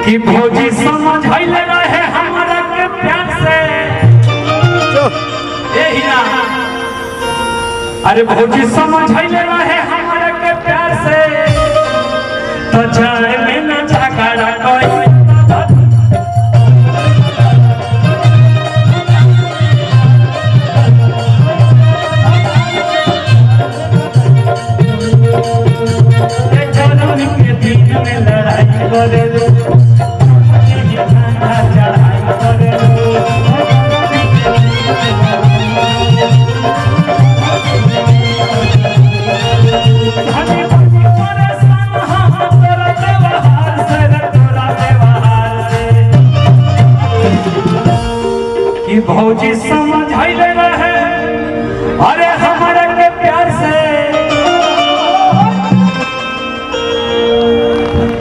कि भौजी समझैले रहे हमरा के प्यार से यही ना। अरे भौजी समझैले रहे हमरा के प्यार से तो जाए में न झगड़ा कोई के दिन में लड़ाई करे भौजी